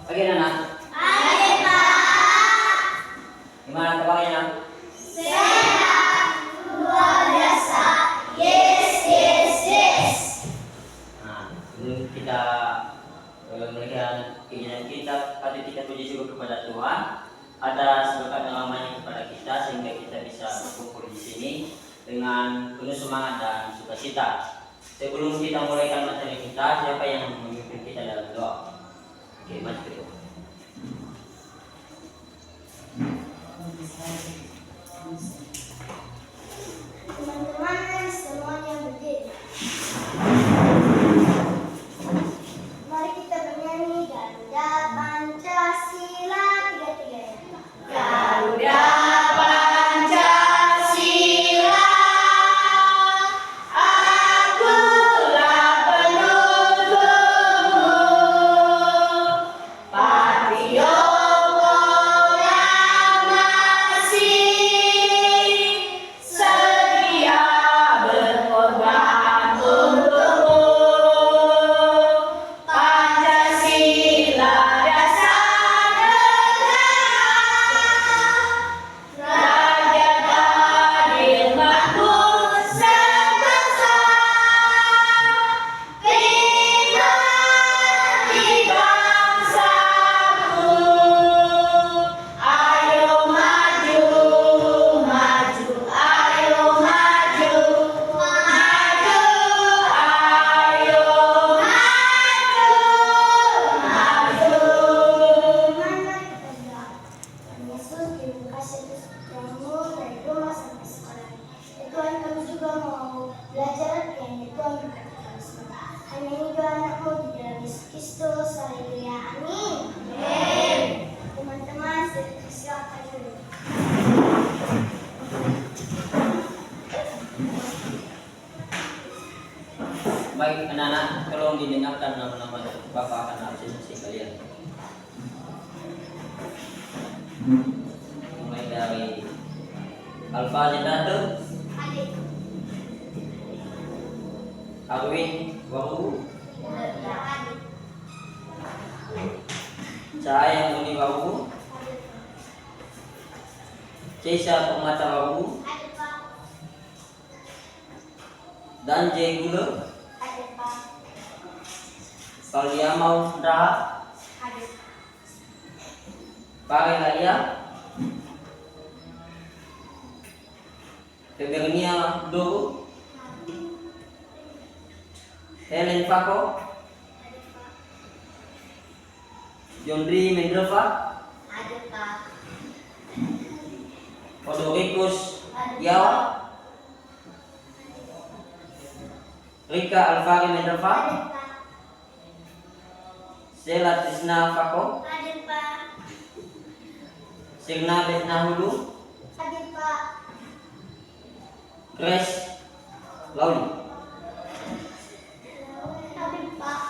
Pagi anak. Pagi Pak. Gimana kabarnya nak? Sehat, luar biasa. Yes, yes, yes. Nah, sebelum kita melihat keinginan kita, patut kita puji syukur kepada Tuhan atas berkat lamanya kepada kita sehingga kita bisa berkumpul di sini dengan penuh semangat dan sukacita. Sebelum kita mulaikan materi kita, siapa yang memimpin kita dalam doa? Oke, maju ke doa. Teman-teman semuanya berdiri. Mari kita bernyanyi Garuda Pancasila tiga-tiganya. Garuda Pancasila, akulah pendukungmu, patriot proklamasi, sedia berkorban untukmu. Pancasila dasar negara, rakyat adil makmur sebangsa, pribadi bangsaku. Ayo maju, maju, ayo maju, maju, ayo maju, maju. Yesus, terima kasih atas kamu dari rumah sampai sekolah. Ya Tuhan, kami juga mau belajar yang Tuhan berkati kami semua. Hanya ini doa anakmu di dalam Yesus Kristus. Haleluya. Amin. Amin. Teman-teman, silakan dulu. Baik anak-anak, tolong didengarkan nama-nama Bapak akan absensi kalian. Mulai dari Alfa Zetato, Adik. Arwin, Waru, Adik. Cahaya Muni Waru, Cesa Pemata Waru, Adik Pak. dan Jay Gula, Adik Pak. Kaliamau Raha, Adik. Pare Laya, Tebernia Doro, Helen Fako, Adik Pak. Jondri Mendrafa, Adik Pak. Odoricus Yawa, Rika Alvari Mendrafa, Adik Pak. Sela Tisna Fako, Adik Pak. Sirna Betna Hulu, Adik Pak. Grace Lauli. Adik Pak.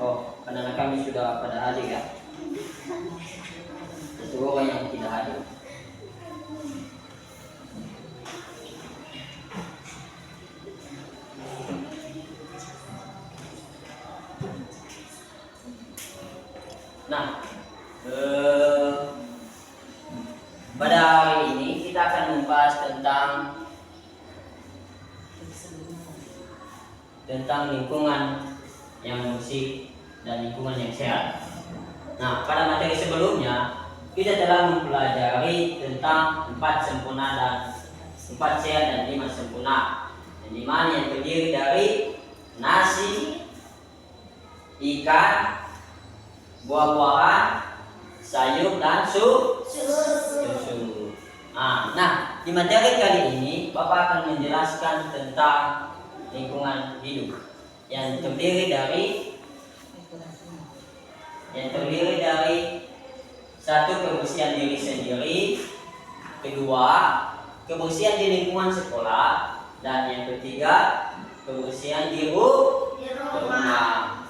Oh, anak-anak kami sudah pada hadir ya. Satu orang yang tidak hadir. Nah, pada hari ini kita akan membahas tentang lingkungan yang bersih dan lingkungan yang sehat. Nah, pada materi sebelumnya kita telah mempelajari tentang 4 sempurna dan 4 sehat dan 5 sempurna. Yang dimana yang terdiri dari nasi, ikan, buah-buahan, sayur dan susu. Nah, di materi kali ini Bapak akan menjelaskan tentang lingkungan hidup yang terdiri dari satu, kebersihan diri sendiri, kedua, kebersihan di lingkungan sekolah, dan yang ketiga, kebersihan di rumah.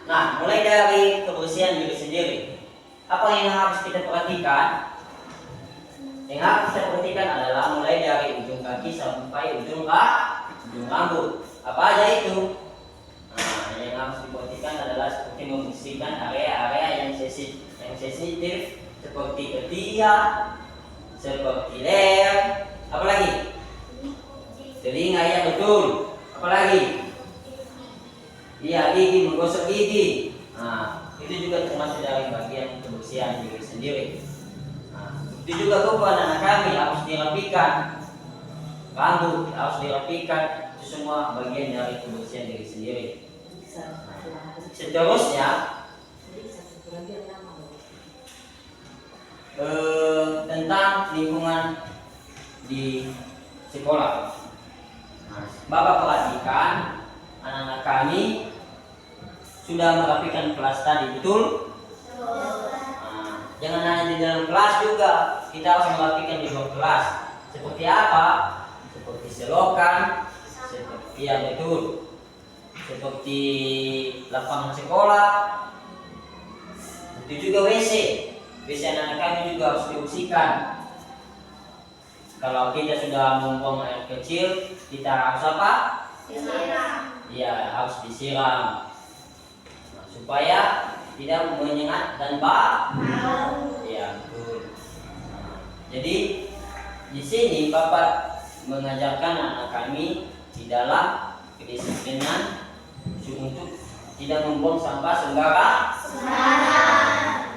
Nah, mulai dari kebersihan diri sendiri. Apa yang harus kita perhatikan? Yang harus kita perhatikan adalah mulai dari ujung kaki sampai ujung rambut. Apa aja itu? Nah, yang harus diperhatikan adalah seperti membersihkan membersihkan area-area yang sensitif seperti ketiak, seperti leher, apalagi telinga, ya betul, apalagi iya gigi, menggosok gigi. Nah, itu juga termasuk dari bagian kebersihan diri sendiri. Nah, itu juga kuku anak kami harus dirapikan, rambut harus dirapikan, itu semua bagian dari kebersihan diri sendiri. Seterusnya tentang lingkungan di sekolah. Nah, Bapak perhatikan anak-anak kami sudah merapikan kelas tadi, betul? Nah, jangan hanya di dalam kelas juga, kita harus merapikan di luar kelas. Seperti apa? Seperti selokan, seperti, ya betul, seperti lapangan sekolah, itu juga WC. WC anak-anak kami juga harus dibersihkan. Kalau kita sudah membuang air kecil, kita harus apa? Disiram. Iya, harus disiram. Nah, supaya tidak menyengat dan bau. Iya, betul. Nah, jadi di sini Bapak mengajarkan anak kami di dalam kedisiplinan untuk tidak membuang sampah sembarang.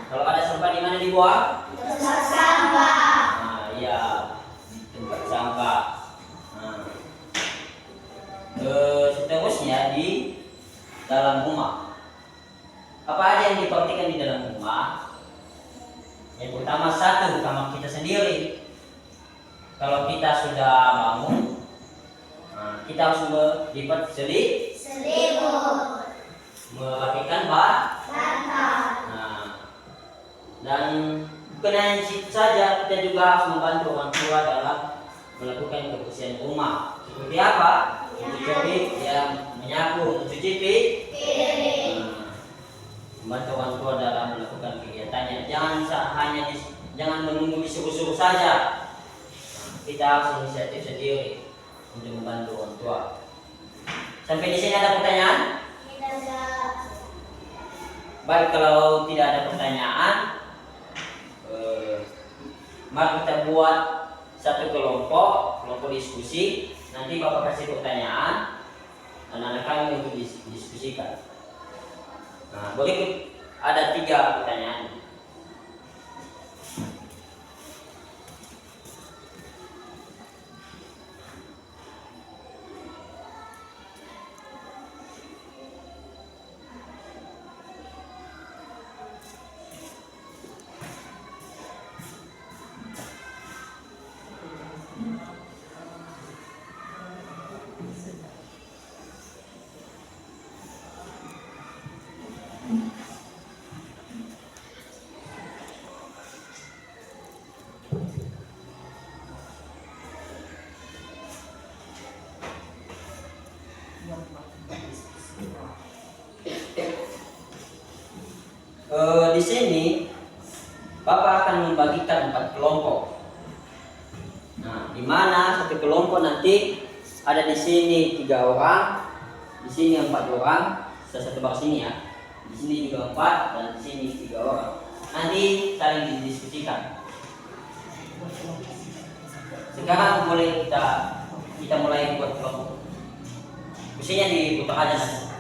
Kalau ada sampah di mana dibuang? Tempat sampah. Nah, iya, di tempat sampah. Nah, seterusnya di dalam rumah. Apa aja yang diperhatikan di dalam rumah? Yang pertama, satu, kamar kita sendiri. Kalau kita sudah bangun, nah, kita harus melipat selimut, merapikan bantal. Nah, dan bukan hanya itu saja, kita juga harus membantu orang tua dalam melakukan kebersihan rumah. Seperti apa? Mencuci, ya, menyapu, mencuci piring. Membantu orang tua dalam melakukan kegiatannya. Jangan menunggu disuruh-suruh saja. Kita harus inisiatif sendiri untuk membantu orang tua. Sampai di sini ada pertanyaan? Tidak. Baik, kalau tidak ada pertanyaan, mari kita buat satu kelompok diskusi. Nanti Bapak kasih pertanyaan, anak-anak kami untuk diskusikan. Nah, boleh ada 3 pertanyaan. Di sini Bapak akan membagikan 4 kelompok. Nah, di mana satu kelompok nanti ada di sini 3 orang, di sini 4 orang, satu bar sini ya. Di sini juga 4 dan di sini 3 orang. Nanti saling didiskusikan. Sekarang boleh kita mulai buat kelompok. Mesinnya diputar aja nanti.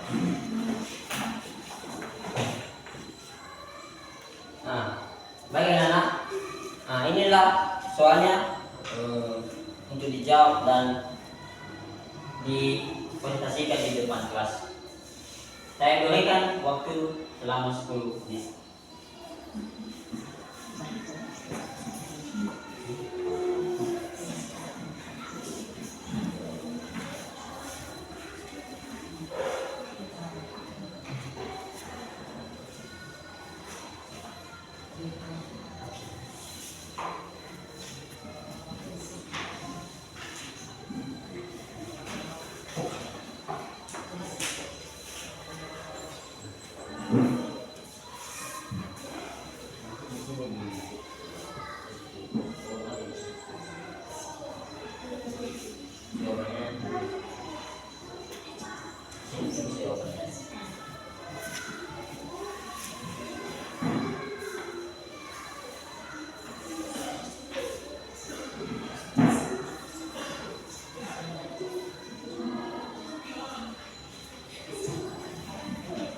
Nah, baik anak-anak. Nah, inilah soalnya untuk dijawab dan dipresentasikan di depan kelas. Saya berikan waktu selama 10 menit.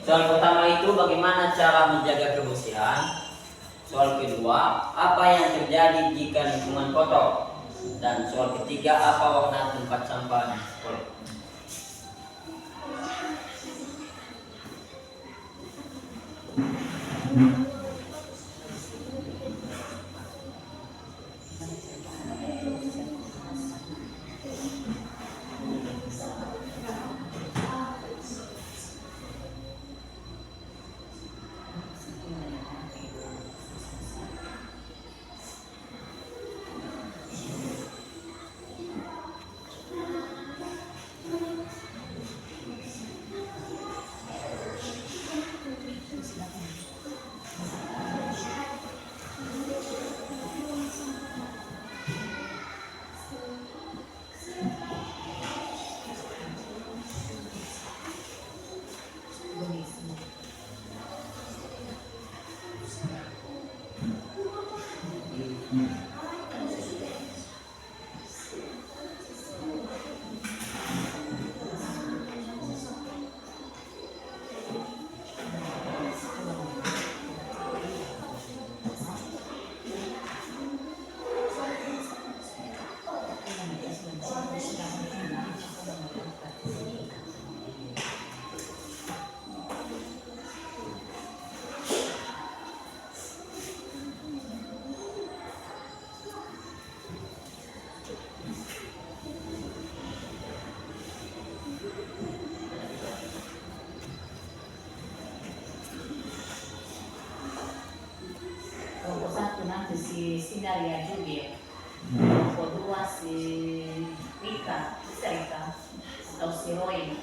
Soal pertama itu bagaimana cara menjaga kebersihan. Soal kedua, apa yang terjadi jika lingkungan kotor. Dan soal ketiga, apa warna tempat sampah di sekolah. Kelompok 1 nanti si Sindaria Jubir, kelompok 2 si Rika, bisa Rika atau si Roy.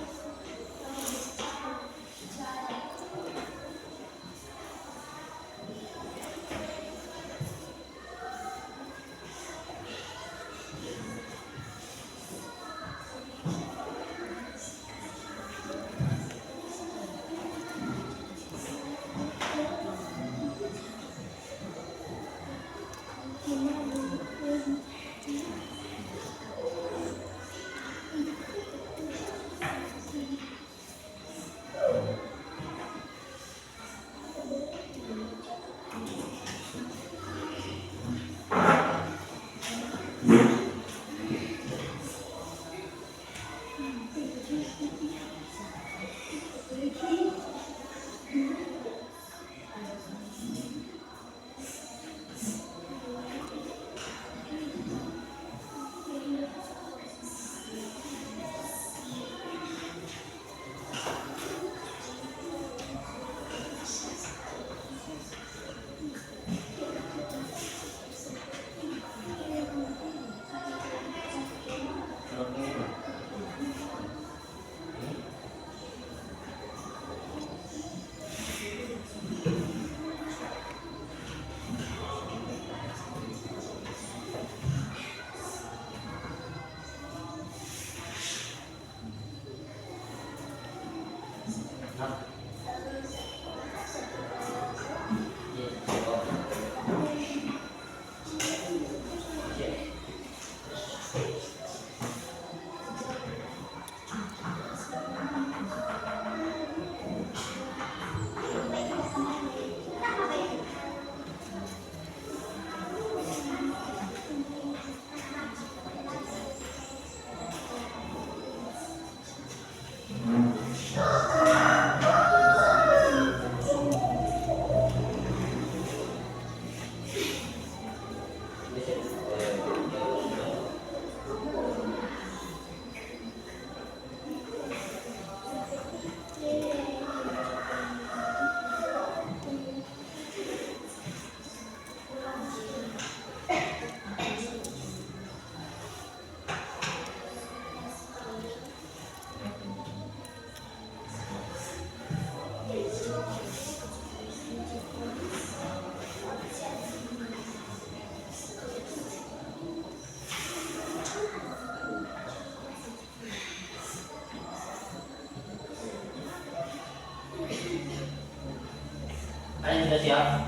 Kalian sudah siap?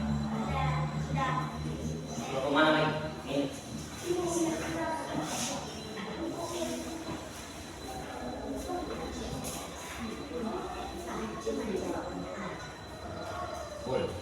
Sudah. Mau kemana lagi? Ini. Boleh.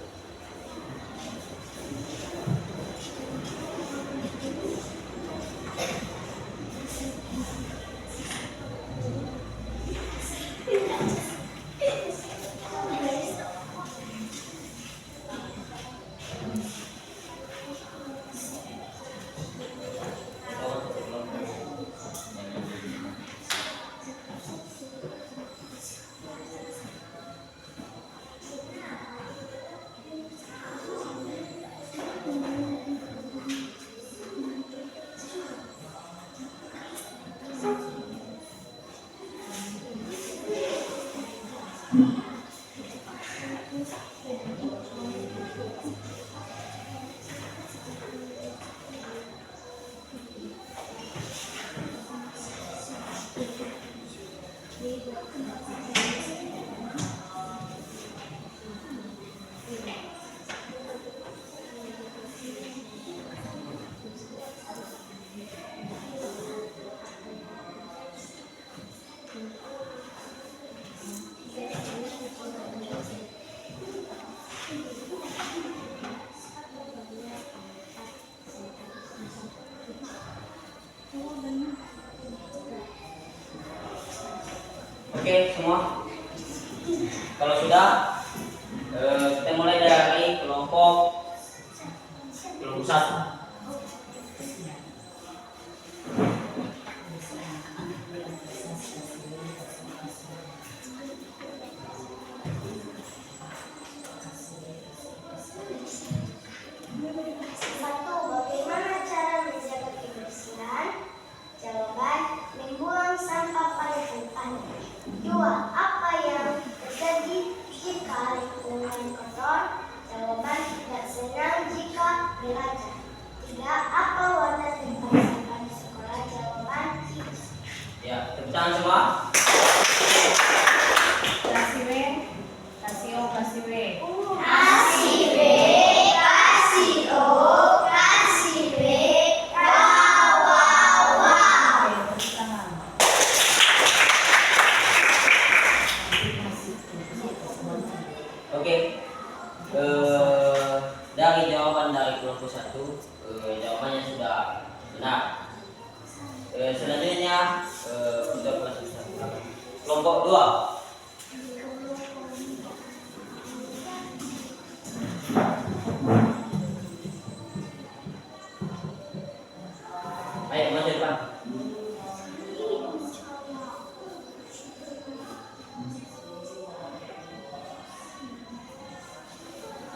Oke semua. Kalau sudah, kita mulai dari kelompok 1. Satu, bagaimana cara menjaga kebersihan? Jawaban, membuang sampah pada tempatnya. Dua, apa yang terjadi jika lingkungan kotor? Jawaban, tidak senang jika belajar. Tiga, apa warna tempat sampah di sekolah? Jawaban, hijau. Ya, tepuk tangan semua. Kasih W, kasih O, kasih W. Kasih B, kasih O, kasih B, Oke, tepuk tangan. Oke. Dari jawaban dari kelompok 1, jawabannya sudah benar. Selanjutnya untuk kelompok 2. Ayo maju depan.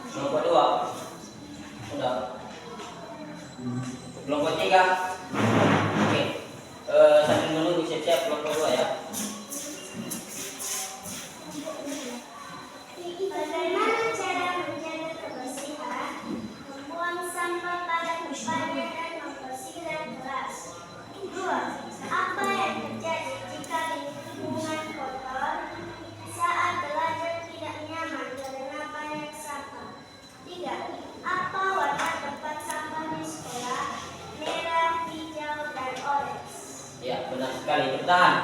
Kelompok 2. Sudah. Kelompok 3. Oke. Sambil menunggu siap-siap kelompok 2 ya. Bagaimana cara menjaga kebersihan? Membuang sampah pada tempatnya dan membersihkan kelas. Dua, apa yang terjadi jika lingkungan kotor? Saat belajar tidak nyaman karena banyak sampah. Tiga, apa warna tempat sampah di sekolah? Merah, hijau, dan orange. Ya, benar sekali. Bertahan.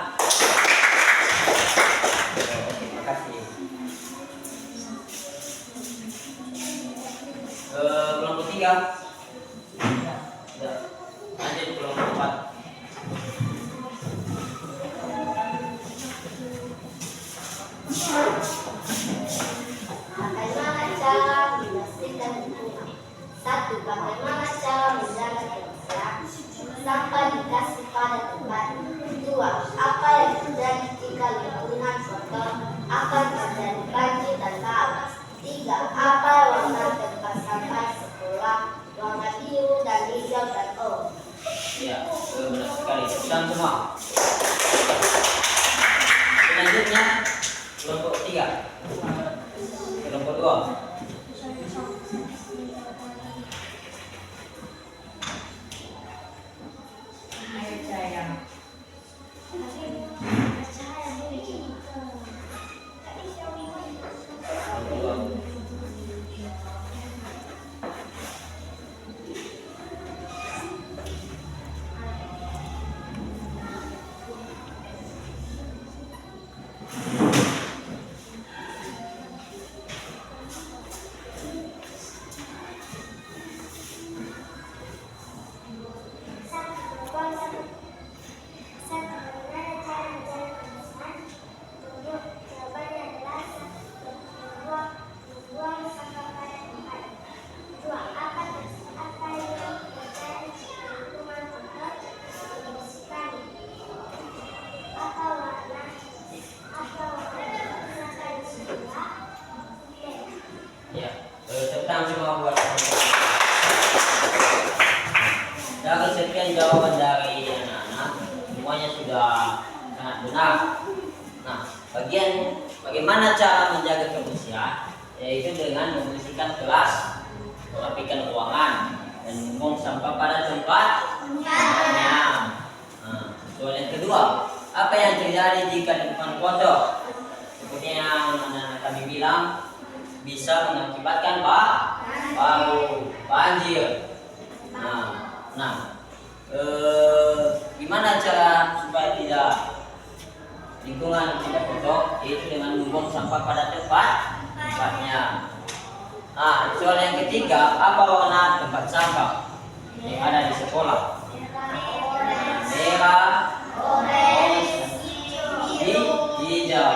Terima kasih. Kelompok 3. Sudah. Lanjut kelompok 4. Bagaimana cara membersihkan lingkungan? Satu, bagaimana cara menjaga kebersihan? Sampah dikasih pada tempatnya. Dua, apa yang terjadi jika lingkungan kotor? Akan terjadi banjir dan laut. Tiga, apa warna tempat sampah sekolah? Warna biru dan hijau dan oranye. Ya, benar sekali. Sedang semua. Selanjutnya kelompok 3. Kelompok 2. Ayo Jaya. Kelompok 2. Bagaimana cara menjaga kebersihan? Yaitu dengan membersihkan kelas, merapikan ruangan, dan membuang sampah pada tempatnya. Soal yang kedua, apa yang terjadi jika lingkungan kotor? Seperti yang anak-anak kami bilang, bisa mengakibatkan bau, banjir. Gimana cara supaya lingkungan tidak kotor? Yaitu dengan membuang sampah pada tempatnya. Soal yang ketiga, apa warna tempat sampah yang ada di sekolah? Merah, hijau.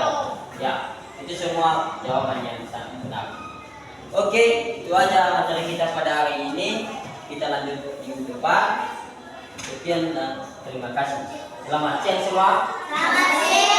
Ya, itu semua jawaban yang sangat benar. Oke, itu aja materi kita pada hari ini. Kita lanjut minggu depan. Sekian dan terima kasih. Selamat siang semua. Selamat siang.